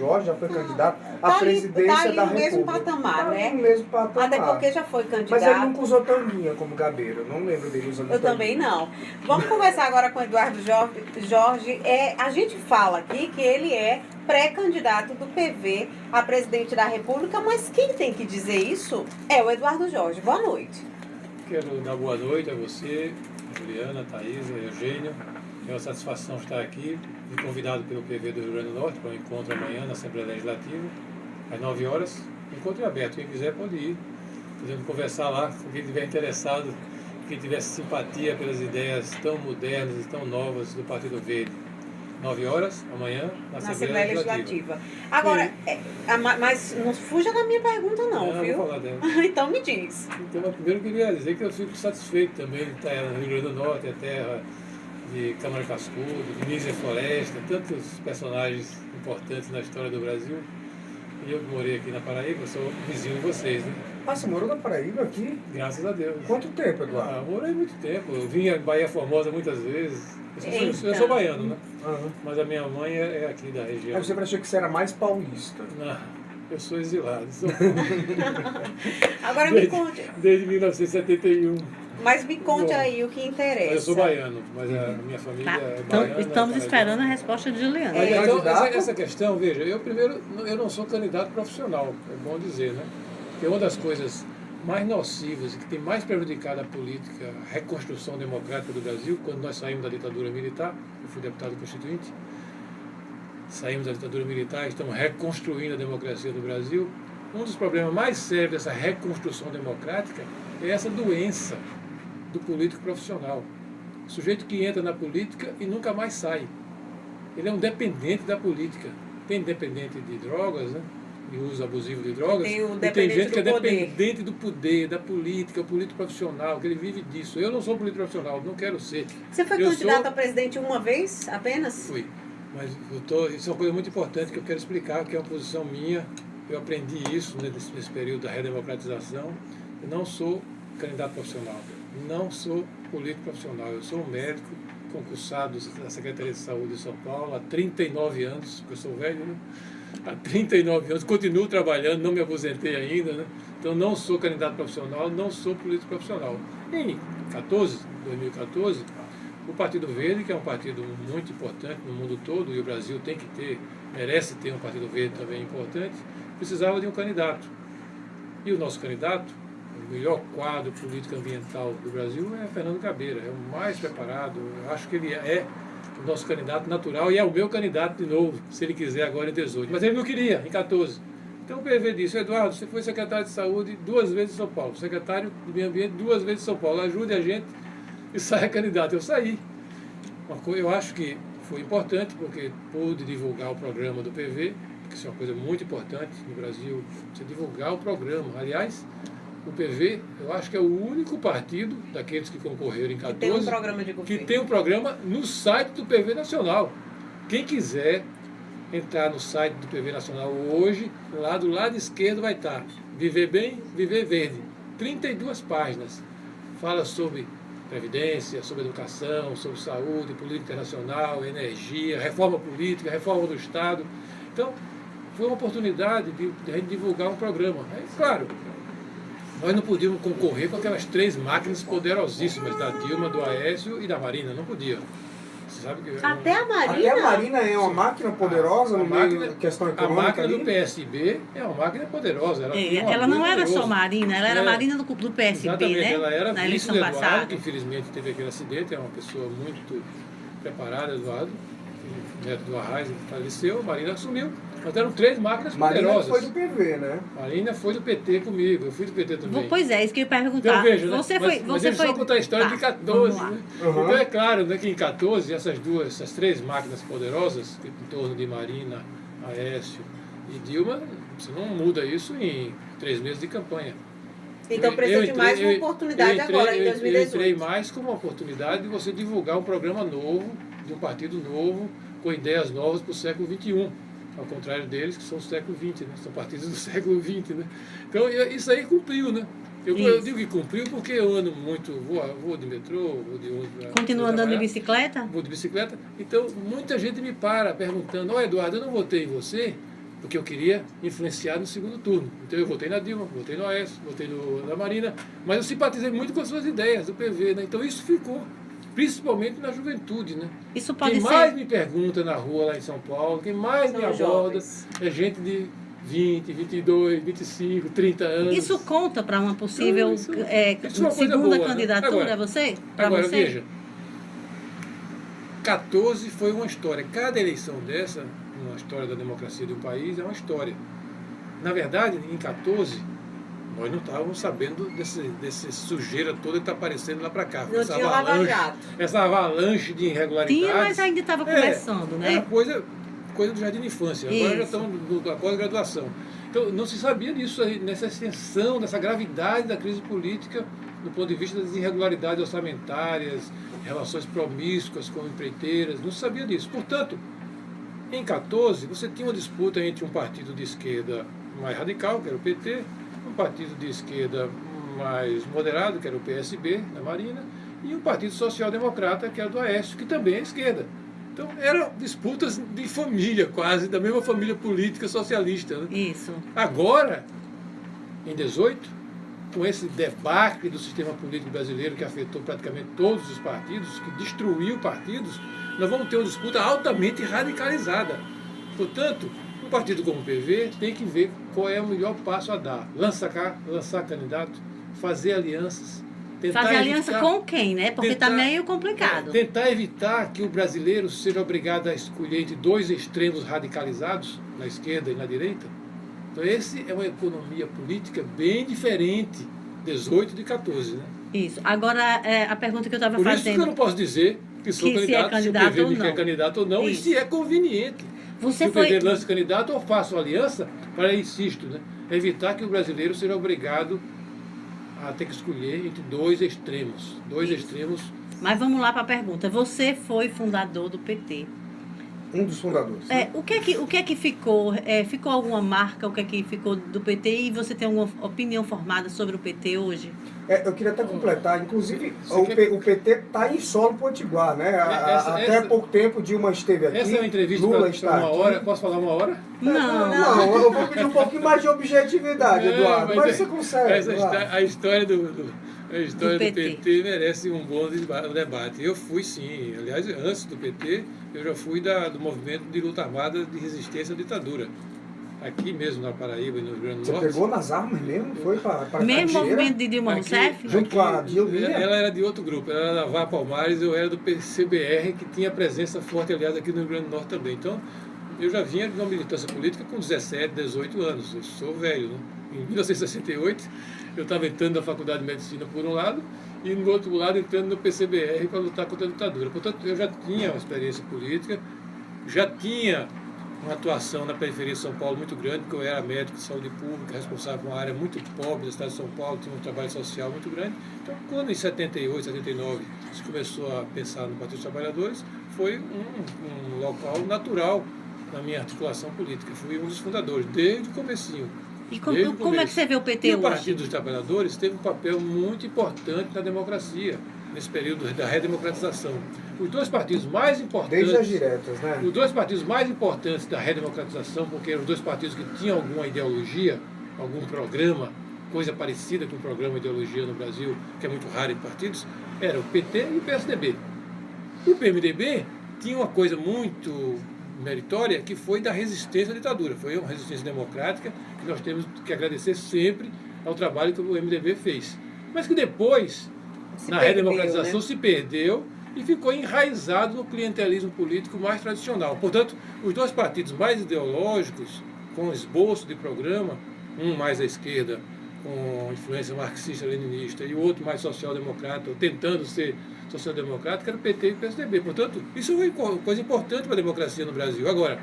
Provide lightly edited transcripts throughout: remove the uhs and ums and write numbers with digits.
Jorge já foi candidato à presidência da República. no mesmo patamar, né? No mesmo patamar. Até porque já foi candidato. Mas ele nunca usou tanguinha como Gabeira. Eu não lembro dele usando Eu também não. Vamos conversar agora com o Eduardo Jorge. A gente fala aqui que ele é pré-candidato do PV a presidente da República, mas quem tem que dizer isso é o Eduardo Jorge. Boa noite. Quero dar boa noite a você, Juliana, Thaís, Eugênio. É uma satisfação estar aqui, fui convidado pelo PV do Rio Grande do Norte para um encontro amanhã na Assembleia Legislativa, às 9 horas. Encontro é aberto, quem quiser pode ir. Podemos conversar lá com quem estiver interessado, quem tivesse simpatia pelas ideias tão modernas e tão novas do Partido Verde. 9 horas, amanhã, na Assembleia Legislativa. Agora, mas não fuja da minha pergunta não, viu? Vou falar dela. Então me diz. Então, primeiro eu queria dizer que eu fico satisfeito também de estar no Rio Grande do Norte, a terra de Câmara Cascudo, de Nízia Floresta, tantos personagens importantes na história do Brasil. E eu morei aqui na Paraíba, sou vizinho de vocês, né? Ah, você morou na Paraíba aqui? Graças a Deus. Quanto tempo, Eduardo? Morei muito tempo. Eu vim em Bahia Formosa muitas vezes. Eu sou baiano, né? Uhum. Mas a minha mãe é aqui da região. Aí você achou que você era mais paulista. Não, eu sou exilado. Agora me conte. Desde 1971. Mas me conte aí o que interessa. Eu sou baiano, mas a minha família é baiana. Estamos esperando a resposta de Juliana. Então, essa questão, veja, eu não sou candidato profissional, é bom dizer, né? Porque uma das coisas mais nocivas e que tem mais prejudicado a política, a reconstrução democrática do Brasil, quando nós saímos da ditadura militar, eu fui deputado constituinte, saímos da ditadura militar, estamos reconstruindo a democracia do Brasil. Um dos problemas mais sérios dessa reconstrução democrática é essa doença do político profissional. O sujeito que entra na política e nunca mais sai. Ele é um dependente da política. Tem dependente de drogas, né? De uso abusivo de drogas. Tem gente que é dependente do poder, da política, o político profissional, que ele vive disso. Eu não sou político profissional, não quero ser. Você foi candidato a presidente uma vez apenas? Fui. Mas isso é uma coisa muito importante que eu quero explicar, que é uma posição minha. Eu aprendi isso nesse período da redemocratização. Eu não sou candidato profissional, não sou político profissional. Eu sou um médico concursado da Secretaria de Saúde de São Paulo há 39 anos, porque eu sou velho, né? Há 39 anos, continuo trabalhando, não me aposentei ainda, né? Então não sou candidato profissional, não sou político profissional. Em 2014, o Partido Verde, que é um partido muito importante no mundo todo, e o Brasil tem que ter, merece ter um Partido Verde também importante, precisava de um candidato. E o nosso candidato, o melhor quadro político ambiental do Brasil é Fernando Gabeira, é o mais preparado, eu acho que ele é o nosso candidato natural e é o meu candidato de novo, se ele quiser agora em 18. Mas ele não queria, em 14. Então o PV disse: Eduardo, você foi secretário de saúde 2 vezes em São Paulo, secretário de meio ambiente 2 vezes em São Paulo, ajude a gente e saia candidato. Eu saí. Eu acho que foi importante porque pude divulgar o programa do PV, que isso é uma coisa muito importante no Brasil, você divulgar o programa. Aliás, o PV, eu acho que é o único partido daqueles que concorreram em 14 que tem um programa de governo, que tem um programa no site do PV Nacional. Quem quiser entrar no site do PV Nacional hoje, lá do lado esquerdo vai estar Viver Bem, Viver Verde. 32 páginas. Fala sobre previdência, sobre educação, sobre saúde, política internacional, energia, reforma política, reforma do Estado. Então, foi uma oportunidade de a gente divulgar um programa. É claro, nós não podíamos concorrer com aquelas 3 máquinas poderosíssimas da Dilma, do Aécio e da Marina. Não podia. Você sabe que até a Marina? Até a Marina é uma máquina poderosa no meio da questão econômica. A máquina ali? do PSB é uma máquina poderosa. Ela não era só Marina, ela era Marina do PSB, exatamente, né? Ela era na vice eleição do Eduardo, passada. que infelizmente teve aquele acidente, é uma pessoa muito preparada, Eduardo, neto do Arraes, faleceu, Marina assumiu. Mas eram 3 máquinas poderosas. Marina foi do PV, né? Marina foi do PT comigo, eu fui do PT também. Pois é, isso que eu ia perguntar. Então, veja, você né? foi, mas só contar a história de 14. Né? Uhum. Então é claro, né, que em 14, essas 3 máquinas poderosas, em torno de Marina, Aécio e Dilma, você não muda isso em 3 meses de campanha. Então precisa de mais uma oportunidade agora, em 2018. Eu entrei mais como uma oportunidade de você divulgar um programa novo, de um partido novo, com ideias novas para o século XXI. Ao contrário deles, que são do século XX, né? São partidos do século XX. Né? Então, isso aí cumpriu, né? Eu digo que cumpriu porque eu ando muito, vou de metrô, vou de ônibus. Continua andando de bicicleta? Vou de bicicleta. Então, muita gente me para perguntando: Eduardo, eu não votei em você porque eu queria influenciar no segundo turno. Então eu votei na Dilma, votei no Aécio, votei na Marina, mas eu simpatizei muito com as suas ideias do PV, né? Então isso ficou, principalmente na juventude, né? Isso pode Quem ser... mais me pergunta na rua lá em São Paulo, quem mais São me aborda jovens. é gente de 20, 22, 25, 30 anos. Isso conta para uma possível Isso é uma coisa segunda boa, né? candidatura, Agora, você? Para Agora, você? veja, 14 foi uma história. Cada eleição dessa, uma história da democracia do país, é uma história. Na verdade, em 14, nós não estávamos sabendo desse sujeira toda que está aparecendo lá para cá. Não tinha Lava Jato. Essa avalanche de irregularidades. Tinha, mas ainda estava começando, Era né? coisa do jardim de infância. Agora já Isso. estão na pós-graduação. Então, não se sabia disso aí, nessa extensão, dessa gravidade da crise política, do ponto de vista das irregularidades orçamentárias, relações promíscuas com empreiteiras, não se sabia disso. Portanto, em 14, você tinha uma disputa entre um partido de esquerda mais radical, que era o PT, um partido de esquerda mais moderado, que era o PSB, da Marina, e um partido social-democrata, que era do Aécio, que também é esquerda. Então, eram disputas de família, quase, da mesma família política socialista, né? Isso. Agora, em 18, com esse debacle do sistema político brasileiro que afetou praticamente todos os partidos, que destruiu partidos, nós vamos ter uma disputa altamente radicalizada. Portanto, um partido como o PV tem que ver qual é o melhor passo a dar. Lançar candidato, fazer alianças. Fazer aliança com quem, né? Porque está meio complicado. Tentar evitar que o brasileiro seja obrigado a escolher entre dois extremos radicalizados, na esquerda e na direita. Então, esse é uma economia política bem diferente, 18 de 14, né? Isso. Agora, a pergunta que eu estava Por isso que eu fazendo... não posso dizer que sou Que se candidato, é se o candidato PV ou me quer não. candidato ou não, Isso. e se é conveniente. Você Se o foi... PV lança candidato, eu faço aliança para, insisto, né, evitar que o brasileiro seja obrigado a ter que escolher entre dois extremos. Dois Isso. extremos. Mas vamos lá para a pergunta. Você foi fundador do PT. Um dos fundadores. né? O que é que ficou? Ficou alguma marca? O que é que ficou do PT? E você tem alguma opinião formada sobre o PT hoje? Eu queria até completar, inclusive Você o PT está em solo potiguar, né? Até essa- pouco tempo Dilma esteve aqui, Essa é uma entrevista Lula para está uma aqui. hora. Posso falar uma hora? Não, eu vou pedir um pouquinho mais de objetividade, Não, Eduardo. Mas é- você consegue. A história do PT. PT merece um bom debate. Eu fui, sim. Aliás, antes do PT, eu já fui do movimento de luta armada de resistência à ditadura. Aqui mesmo, na Paraíba e no Rio Grande do Você Norte. pegou nas armas mesmo? Foi para Mesmo Caixeira? movimento de Dilma Rousseff? Junto com a Dilma? Ela era de outro grupo, ela era da VAR Palmares, eu era do PCBR, que tinha presença forte, aliás, aqui no Rio Grande do Norte também. Então, eu já vinha de uma militância política com 17, 18 anos. Eu sou velho, né? Em 1968, eu estava entrando na Faculdade de Medicina por um lado, e no outro lado entrando no PCBR para lutar contra a ditadura. Portanto, eu já tinha uma experiência política, já tinha uma atuação na periferia de São Paulo muito grande, porque eu era médico de saúde pública, responsável por uma área muito pobre da cidade de São Paulo, tinha um trabalho social muito grande. Então, quando em 78, 79 se começou a pensar no Partido dos Trabalhadores, foi um local natural na minha articulação política. Fui um dos fundadores, desde o comecinho. E Desde o como é que começo. você vê o PT E o hoje? Partido dos Trabalhadores teve um papel muito importante na democracia, nesse período da redemocratização. Os dois partidos mais importantes... Desde as diretas, né? Os dois partidos mais importantes da redemocratização, porque eram os dois partidos que tinham alguma ideologia, algum programa, coisa parecida com o programa de ideologia no Brasil, que é muito raro em partidos, eram o PT e o PSDB. O PMDB tinha uma coisa muito meritória, que foi da resistência à ditadura. Foi uma resistência democrática que nós temos que agradecer sempre ao trabalho que o MDB fez. Mas que depois, na redemocratização, se perdeu e ficou enraizado no clientelismo político mais tradicional. Portanto, os dois partidos mais ideológicos, com esboço de programa, um mais à esquerda, com influência marxista-leninista, e o outro mais social-democrata, ou tentando ser social-democrata, que era o PT e o PSDB. Portanto, isso foi uma coisa importante para a democracia no Brasil. Agora,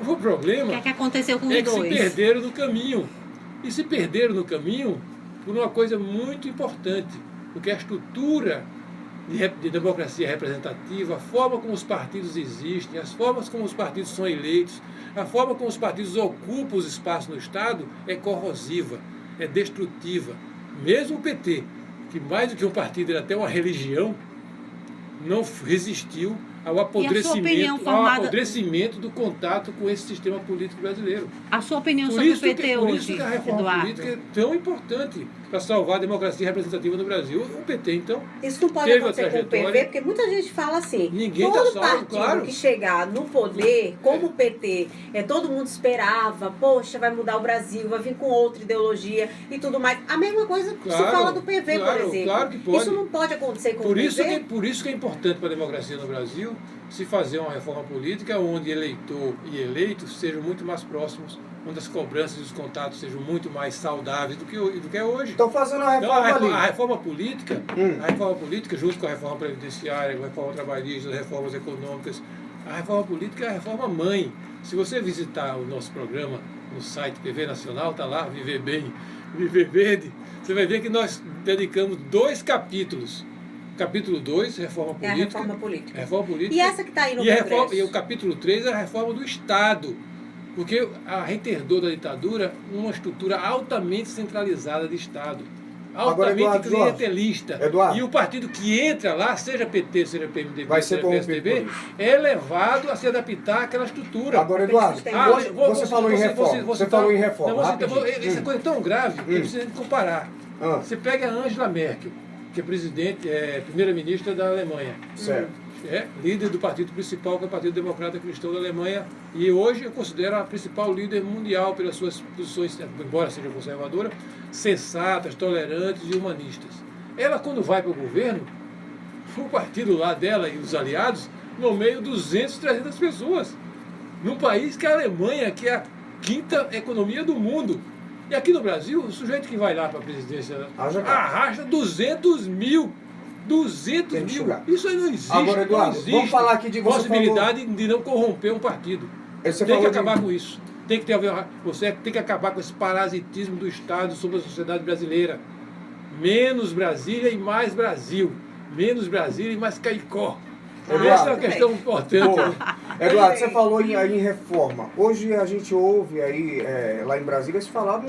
o problema O que aconteceu com os é que se dois? perderam no caminho. E se perderam no caminho por uma coisa muito importante, porque a estrutura de democracia representativa, a forma como os partidos existem, as formas como os partidos são eleitos, a forma como os partidos ocupam os espaços no Estado é corrosiva, é destrutiva. Mesmo o PT, que mais do que um partido era até uma religião, não resistiu ao apodrecimento do contato com esse sistema político brasileiro. A sua opinião Por sobre isso o PT que, por hoje, isso que a reforma Eduardo? política é tão importante para salvar a democracia representativa no Brasil. O PT, então, Isso não pode teve a acontecer com o trajetória. PV, porque muita gente fala assim, Ninguém todo tá salvo, partido claro. que chegar no poder, como o PT, todo mundo esperava, poxa, vai mudar o Brasil, vai vir com outra ideologia e tudo mais. A mesma coisa se Claro, fala do PV, por claro, exemplo. claro que pode. Isso não pode acontecer com Por o isso, PV. por isso que é importante para a democracia no Brasil se fazer uma reforma política onde eleitor e eleito sejam muito mais próximos, onde as cobranças e os contatos sejam muito mais saudáveis do que é hoje. Estão fazendo a Então, reforma ali. a reforma política, junto com a reforma previdenciária, com a reforma trabalhista, as reformas econômicas, a reforma política é a reforma mãe. Se você visitar o nosso programa no site PV Nacional, está lá, Viver Bem, Viver Verde, você vai ver que nós dedicamos 2 capítulos. Capítulo 2, reforma É a política. reforma política. Reforma política. E essa que está aí no e, Congresso? e o capítulo 3 é a reforma do Estado. Porque a gente herdou da ditadura uma estrutura altamente centralizada de Estado. Agora, Altamente Eduardo, clientelista. Eduardo. E o partido que entra lá, seja PT, seja PMDB, Vai ser seja corrompido PSDB, por isso. é levado a se adaptar àquela estrutura. Agora, Eduardo, você falou em reforma. Você falou em reforma. Essa coisa é tão grave que precisa de comparar. Ah. Você pega a Angela Merkel, que é primeira-ministra da Alemanha. Certo. É líder do partido principal, que é o Partido Democrata Cristão da Alemanha, e hoje eu considero a principal líder mundial pelas suas posições, embora seja conservadora, sensatas, tolerantes e humanistas. Ela, quando vai para o governo, o partido lá dela e os aliados nomeiam 200, 300 pessoas, num país que é a Alemanha, que é a 5ª economia do mundo. E aqui no Brasil, o sujeito que vai lá para a presidência arrasta 200 mil. 200 Tem que mil. enxugar. Isso aí não existe. Agora, Eduardo, não existe vamos falar aqui de você possibilidade de não corromper um partido. Você Tem que falou de- acabar com isso. Você tem que acabar com esse parasitismo do Estado sobre a sociedade brasileira. Menos Brasília e mais Brasil. Menos Brasília e mais Caicó. Eduardo. Essa é uma questão importante. Pô, Eduardo, você falou aí em reforma. Hoje a gente ouve aí, lá em Brasília, se falar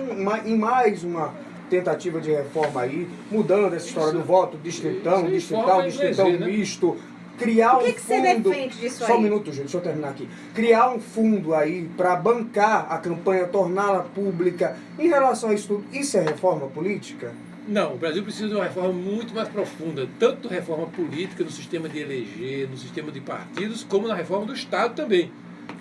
em mais uma tentativa de reforma aí, mudando essa história do voto distritão, isso informa a distritão eleger, né? misto, criar O que um que você fundo... defende disso Só um aí? minuto, gente, deixa eu terminar aqui. Criar um fundo aí para bancar a campanha, torná-la pública. Em relação a isso tudo, isso é reforma política? Não, o Brasil precisa de uma reforma muito mais profunda, tanto reforma política, no sistema de eleger, no sistema de partidos, como na reforma do Estado também.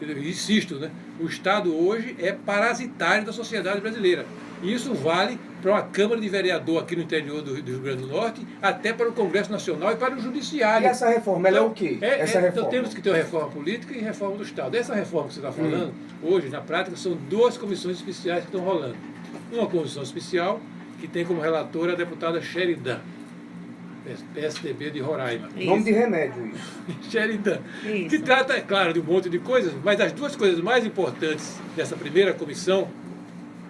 Eu insisto, né? O Estado hoje é parasitário da sociedade brasileira. E isso vale para uma Câmara de Vereador aqui no interior do Rio Grande do Norte, até para o Congresso Nacional e para o Judiciário. E essa reforma, ela é o quê? Essa Então reforma? temos que ter uma reforma política e reforma do Estado. Essa reforma que você está falando, hoje, na prática, são 2 comissões especiais que estão rolando. Uma comissão especial, que tem como relatora a deputada Sheridan, PSDB de Roraima. Nome de remédio isso. Sheridan, Isso. que trata, é claro, de um monte de coisas, mas as 2 coisas mais importantes dessa primeira comissão,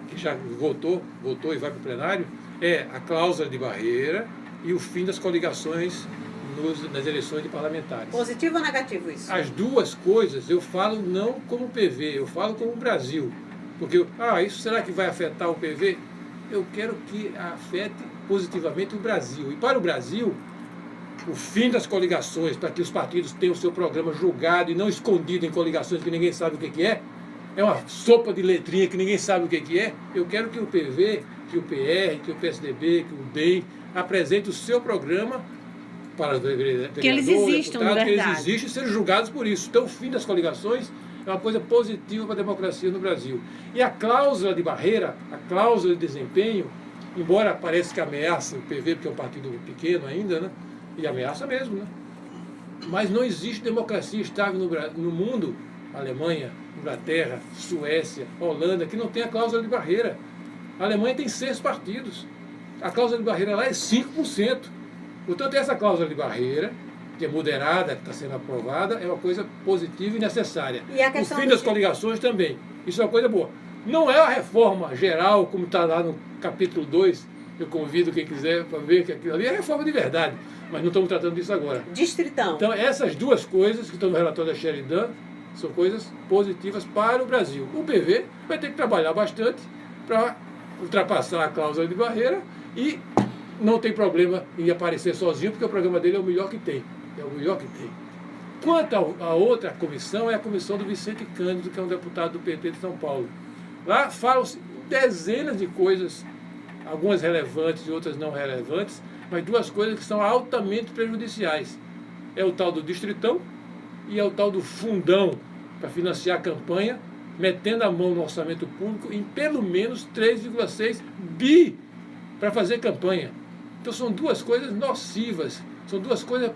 que já votou e vai para o plenário, é a cláusula de barreira e o fim das coligações nas eleições de parlamentares. Positivo ou negativo isso? As 2 coisas eu falo não como PV, eu falo como Brasil. Porque, isso será que vai afetar o PV? Eu quero que afete positivamente o Brasil. E para o Brasil, o fim das coligações, para que os partidos tenham o seu programa julgado e não escondido em coligações que ninguém sabe o que é uma sopa de letrinha que ninguém sabe o que é. Eu quero que o PV, que o PR, que o PSDB, que o DEM apresente o seu programa para vereador, Que eles existam, deputado, na que eles verdade. existem e sejam julgados por isso. Então, o fim das coligações é uma coisa positiva para a democracia no Brasil. E a cláusula de barreira, a cláusula de desempenho, embora pareça que ameaça o PV, porque é um partido pequeno ainda, né? E ameaça mesmo, né? Mas não existe democracia estável no mundo, Alemanha, Inglaterra, Suécia, Holanda, que não tem a cláusula de barreira. A Alemanha tem 6 partidos. A cláusula de barreira lá é 5%. Portanto, essa cláusula de barreira, que é moderada, que está sendo aprovada, é uma coisa positiva e necessária. E a O questão fim do- das coligações também. Isso é uma coisa boa. Não é a reforma geral, como está lá no capítulo 2. Eu convido quem quiser para ver que aquilo ali é reforma de verdade. Mas não estamos tratando disso agora. Distritão. Então, essas 2 coisas que estão no relatório da Sheridan são coisas positivas para o Brasil. O PV vai ter que trabalhar bastante para ultrapassar a cláusula de barreira e não tem problema em aparecer sozinho, porque o programa dele é o melhor que tem. É o melhor que tem. Quanto à outra comissão, é a comissão do Vicente Cândido, que é um deputado do PT de São Paulo. Lá falam-se dezenas de coisas, algumas relevantes e outras não relevantes, mas duas coisas que são altamente prejudiciais. É o tal do distritão e é o tal do fundão para financiar a campanha, metendo a mão no orçamento público em pelo menos 3,6 bi para fazer campanha. Então são duas coisas nocivas, são duas coisas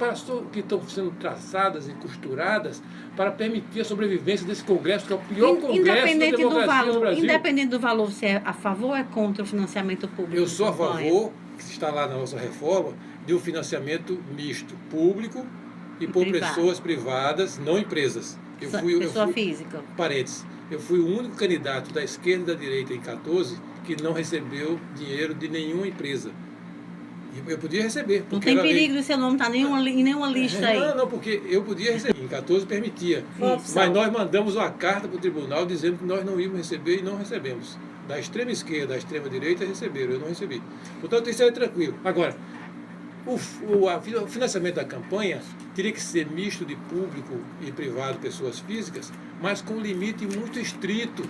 que estão sendo traçadas e costuradas para permitir a sobrevivência desse Congresso, que é o pior Congresso da democracia do Brasil. Independente do valor, você é a favor ou é contra o financiamento público? Eu sou a favor, que está lá na nossa reforma, de um financiamento misto, público e por pessoas privadas, não empresas. Pessoa física. Parênteses. Eu fui o único candidato da esquerda e da direita em 14 que não recebeu dinheiro de nenhuma empresa. E eu podia receber. Não tem perigo de seu nome estar em nenhuma lista aí. Não, porque eu podia receber. Em 14 permitia. Isso. Mas nós mandamos uma carta para o tribunal dizendo que nós não íamos receber e não recebemos. Da extrema esquerda, da extrema direita receberam, eu não recebi. Portanto, isso é tranquilo. Agora, o financiamento da campanha teria que ser misto de público e privado, pessoas físicas, mas com um limite muito estrito.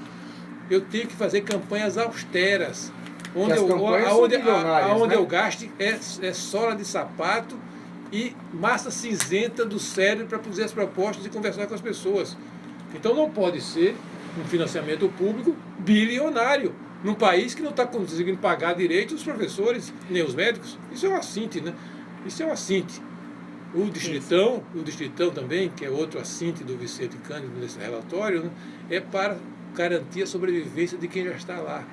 Eu tenho que fazer campanhas austeras, onde eu gaste é sola de sapato e massa cinzenta do cérebro para fazer as propostas e conversar com as pessoas. Então não pode ser um financiamento público bilionário, num país que não está conseguindo pagar direito os professores, nem os médicos. Isso é uma assinte, né? Isso é uma assinte. O Distritão também, que é outro assinte do Vicente Cândido nesse relatório, né, é para garantir a sobrevivência de quem já está lá.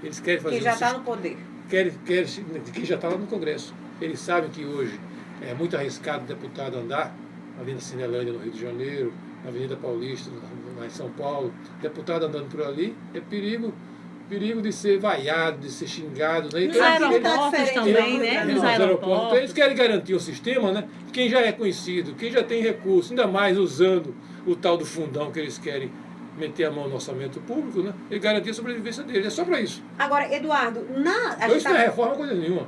Eles querem fazer quem já está no poder. De quem já está lá no Congresso. Eles sabem que hoje é muito arriscado o deputado andar ali na Cinelândia, no Rio de Janeiro, na Avenida Paulista, lá em São Paulo. Deputado andando por ali é perigo de ser vaiado, de ser xingado. Né? Nos aeroportos também, né? Nos aeroportos. Então, eles querem garantir o sistema, né? Quem já é conhecido, quem já tem recurso, ainda mais usando o tal do fundão que eles querem meter a mão no orçamento público, né? E garantir a sobrevivência deles. É só para isso. Agora, Eduardo, isso não é reforma coisa nenhuma.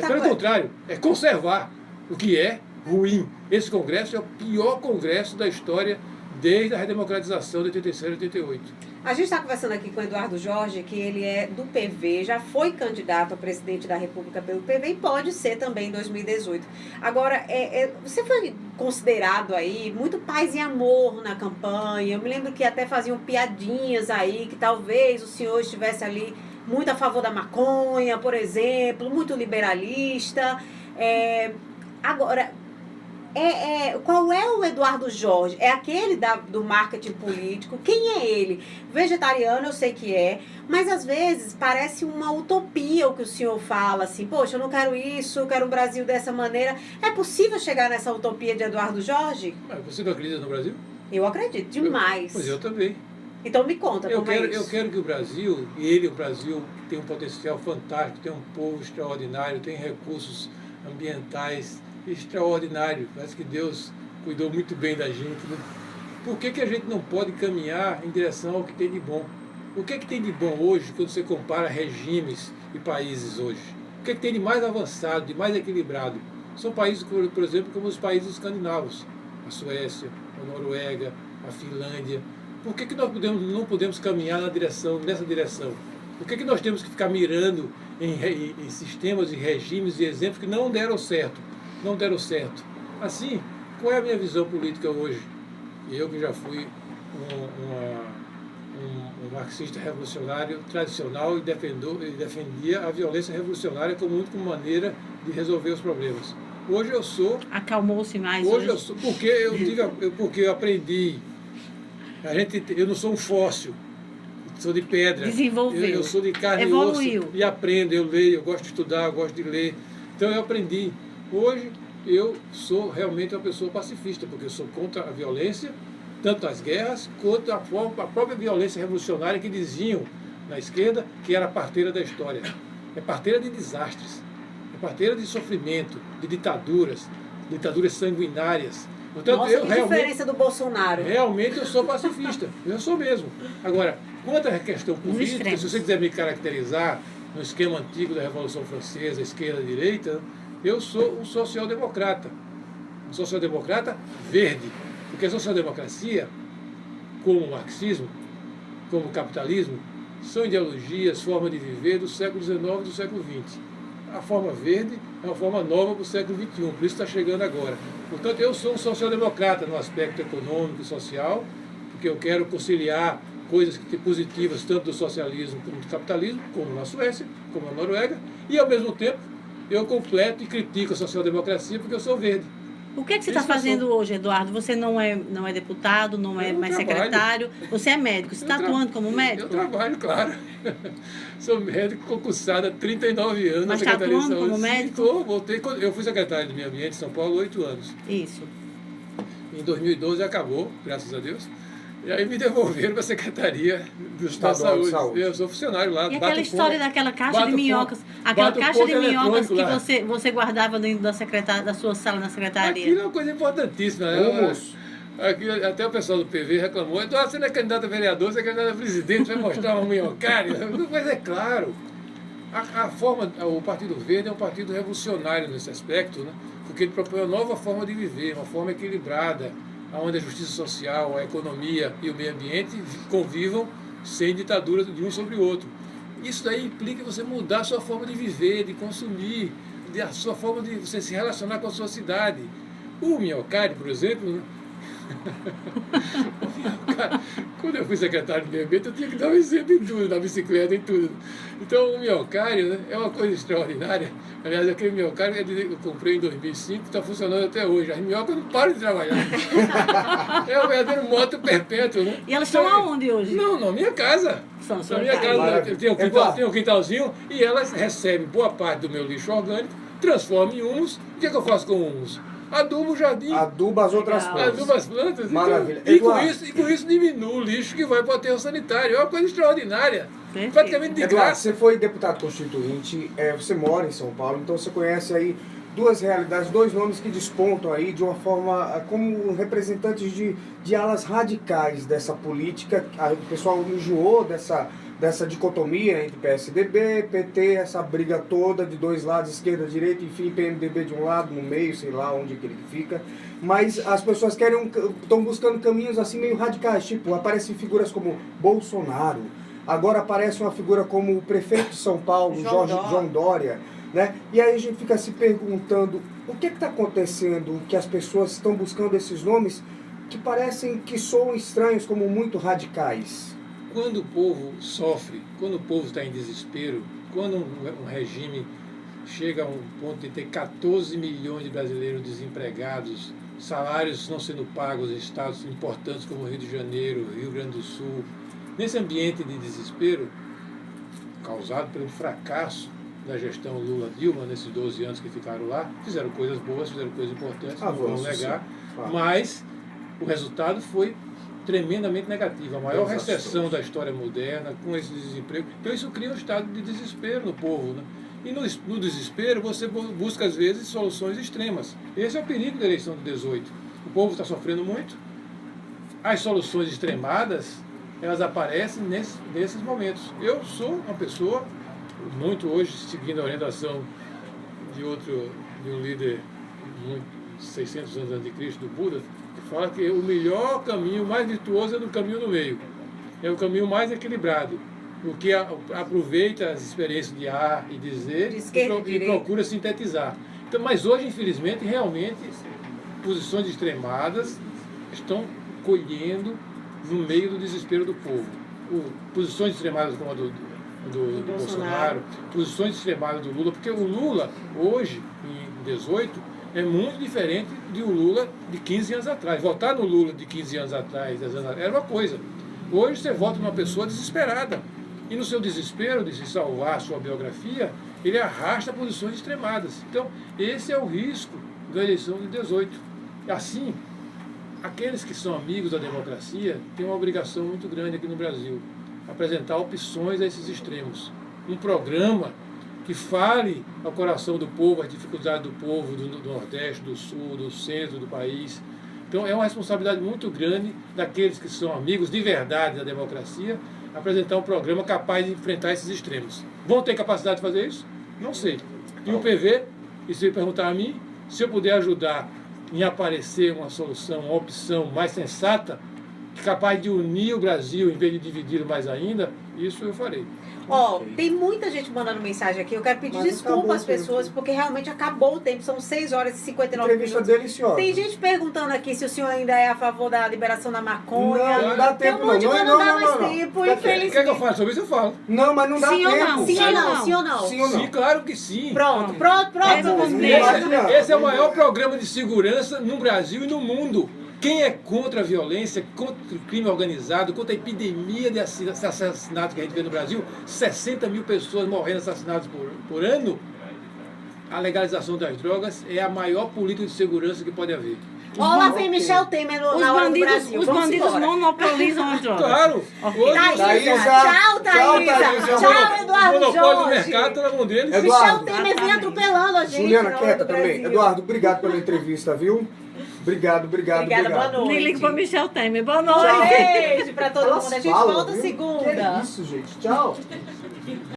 Pelo contrário, é conservar o que é ruim. Esse Congresso é o pior Congresso da história desde a redemocratização de 86 e 88. A gente está conversando aqui com o Eduardo Jorge, que ele é do PV, já foi candidato a presidente da República pelo PV e pode ser também em 2018. Agora, você foi considerado aí muito paz e amor na campanha. Eu me lembro que até faziam piadinhas aí, que talvez o senhor estivesse ali muito a favor da maconha, por exemplo, muito liberalista. Agora, qual é o Eduardo Jorge? É aquele do marketing político? Quem é ele? Vegetariano eu sei que é, mas às vezes parece uma utopia o que o senhor fala, assim, poxa, eu não quero isso, eu quero um Brasil dessa maneira. É possível chegar nessa utopia de Eduardo Jorge? Você não acredita no Brasil? Eu acredito, demais. Pois eu também. Então me conta, eu quero que o Brasil, o Brasil tem um potencial fantástico, tem um povo extraordinário, tem recursos ambientais extraordinário. Parece que Deus cuidou muito bem da gente. Né? Por que a gente não pode caminhar em direção ao que tem de bom? O que tem de bom hoje quando você compara regimes e países hoje? O que tem de mais avançado, de mais equilibrado? São países, por exemplo, como os países escandinavos, a Suécia, a Noruega, a Finlândia. Por que nós não podemos caminhar nessa direção? Por que nós temos que ficar mirando em sistemas e regimes e exemplos que não deram certo? Não deram certo. Assim, qual é a minha visão política hoje? Eu que já fui um marxista revolucionário tradicional e defendia a violência revolucionária como única maneira de resolver os problemas. Hoje eu sou... Acalmou-se mais hoje. Eu sou, porque eu aprendi. Eu não sou um fóssil, sou de pedra. Desenvolveu. Eu sou de carne Evoluiu. e osso e aprendo, eu leio, eu gosto de estudar, eu gosto de ler. Então eu aprendi. Hoje eu sou realmente uma pessoa pacifista, porque eu sou contra a violência, tanto as guerras, quanto a própria violência revolucionária que diziam na esquerda que era a parteira da história. É parteira de desastres, é parteira de sofrimento, de ditaduras sanguinárias. Portanto, Nossa, que diferença do Bolsonaro. Realmente eu sou pacifista, eu sou mesmo. Agora, quanto à questão política, se você quiser me caracterizar no esquema antigo da Revolução Francesa, esquerda e direita, eu sou um social-democrata verde, Porque a social-democracia, como o marxismo, como o capitalismo, são ideologias, formas de viver do século XIX e do século XX. A forma verde é uma forma nova para o século XXI, por isso está chegando agora. Portanto, eu sou um social-democrata no aspecto econômico e social, porque eu quero conciliar coisas positivas tanto do socialismo como do capitalismo, como na Suécia, como na Noruega, e ao mesmo tempo eu completo e critico a social-democracia porque eu sou verde. O que é que você está fazendo hoje, Eduardo? Você não é deputado, não é mais secretário, você é médico. Você está atuando como médico? Eu trabalho, claro. Sou médico concursado há 39 anos Mas na Secretaria de atuando Saúde. como médico? Eu fui secretário do Meio Ambiente em São Paulo há 8 anos. Isso. Em 2012 acabou, graças a Deus. E aí me devolveram para a Secretaria do Estado de Saúde. Eu sou funcionário lá. E aquela história daquela caixa de minhocas, aquela caixa de minhocas que você guardava dentro da sua sala na secretaria. Aquilo é uma coisa importantíssima. Aqui, até o pessoal do PV reclamou, Eduardo, você não é candidato a vereador, você é candidato a presidente, vai mostrar uma minhocária. Mas é claro, o Partido Verde é um partido revolucionário nesse aspecto, né? Porque ele propõe uma nova forma de viver, uma forma equilibrada, onde a justiça social, a economia e o meio ambiente convivam sem ditadura de um sobre o outro. Isso daí implica você mudar a sua forma de viver, de consumir, a sua forma de você se relacionar com a sua cidade. O Minhocário, por exemplo, né? Quando eu fui secretário do meio ambiente, eu tinha que dar um exemplo em tudo, na bicicleta, em tudo. Então, o minhocário, né, é uma coisa extraordinária. Aliás, aquele minhocário eu comprei em 2005, está funcionando até hoje. As minhocas não param de trabalhar. É um verdadeiro moto perpétuo, né? E elas estão aonde hoje? Não, na minha casa. Na minha casa tem um quintalzinho e elas recebem boa parte do meu lixo orgânico, transformam em humus. O que é que eu faço com o humus? Adubo o jardim. Aduba as outras plantas. Aduba as plantas. Maravilha. Então, e com isso diminui o lixo que vai para o aterro sanitário. É uma coisa extraordinária. Perfeito. Praticamente de Eduardo, graça. você foi deputado constituinte, você mora em São Paulo, então você conhece aí duas realidades, dois nomes que despontam aí de uma forma como representantes de alas radicais dessa política. O pessoal enjoou dessa dicotomia entre PSDB, PT, essa briga toda de dois lados, esquerda, direita, enfim, PMDB de um lado, no meio, sei lá onde que ele fica. Mas as pessoas estão buscando caminhos assim meio radicais, tipo, aparecem figuras como Bolsonaro, agora aparece uma figura como o prefeito de São Paulo, João Dória, né? E aí a gente fica se perguntando o que está acontecendo, que as pessoas estão buscando esses nomes que parecem que soam estranhos, como muito radicais. Quando o povo sofre, quando o povo está em desespero, quando um regime chega a um ponto de ter 14 milhões de brasileiros desempregados, salários não sendo pagos em estados importantes como Rio de Janeiro, Rio Grande do Sul, nesse ambiente de desespero, causado pelo fracasso da gestão Lula-Dilma, nesses 12 anos que ficaram lá, fizeram coisas boas, fizeram coisas importantes, não vamos negar, mas o resultado foi tremendamente negativo, a maior recessão da história moderna, com esse desemprego. Então isso cria um estado de desespero no povo, né? E no desespero você busca às vezes soluções extremas. Esse é o perigo da eleição de 18. O povo está sofrendo muito, as soluções extremadas, elas aparecem nesses momentos. Eu sou uma pessoa, muito hoje, seguindo a orientação de um líder, 600 anos antes de Cristo, do Buda, que fala que o melhor caminho, o mais virtuoso é no caminho do meio. É o caminho mais equilibrado, o que aproveita as experiências de A e de Z e procura sintetizar. Então, mas hoje, infelizmente, realmente, posições extremadas estão colhendo no meio do desespero do povo. Posições extremadas como a do Bolsonaro, posições extremadas do Lula, porque o Lula, hoje, em 18, é muito diferente do Lula de 15 anos atrás. Votar no Lula de 15 anos atrás, 10 anos atrás, era uma coisa. Hoje você vota numa pessoa desesperada. E no seu desespero de se salvar a sua biografia, ele arrasta posições extremadas. Então, esse é o risco da eleição de 18. Assim, aqueles que são amigos da democracia têm uma obrigação muito grande aqui no Brasil, apresentar opções a esses extremos. Um programa que fale ao coração do povo, as dificuldades do povo do Nordeste, do Sul, do centro do país. Então é uma responsabilidade muito grande daqueles que são amigos de verdade da democracia, apresentar um programa capaz de enfrentar esses extremos. Vão ter capacidade de fazer isso? Não sei. E o PV, e se perguntar a mim, se eu puder ajudar em aparecer uma solução, uma opção mais sensata, capaz de unir o Brasil em vez de dividi-lo mais ainda, isso eu farei. Ó, tem muita gente mandando mensagem aqui. Eu quero pedir Mas desculpa acabou às o tempo. pessoas, porque realmente acabou o tempo. São 6 horas e 59 Entrevista minutos. deliciosa. Tem gente perguntando aqui se o senhor ainda é a favor da liberação da maconha. Não dá Tem tempo um monte de não. coisa, Não, não dá não, mais não. tempo, Fica infelizmente. Quer que eu fale sobre isso? Eu falo. Não, mas não dá Sim ou tempo. não? Sim ou não? Não. Sim ou não? Sim ou não? Sim, claro que sim. Pronto. Esse é o maior programa de segurança no Brasil e no mundo. Quem é contra a violência, contra o crime organizado, contra a epidemia de assassinatos que a gente vê no Brasil, 60 mil pessoas morrendo assassinadas por ano, a legalização das drogas é a maior política de segurança que pode haver. Ó, lá vem Michel Temer na hora do Brasil. Os Vamos bandidos embora. monopolizam as drogas. Claro! Ok. Hoje, Thaísa, Thaísa. tchau, Thaísa. Thaísa. Tchau, o Eduardo monopólio do Jorge. mercado está na mão deles. Eduardo. Michel Temer vem Exatamente. atropelando a gente. Juliana, na hora quieta do também. Brasil. Eduardo, obrigado pela entrevista, viu? Obrigado. Obrigada, boa noite. Nem ligo para Michel Temer. Boa noite. Beijo pra todo Elas mundo. A gente falam, volta viu? segunda. Que é isso, gente. Tchau.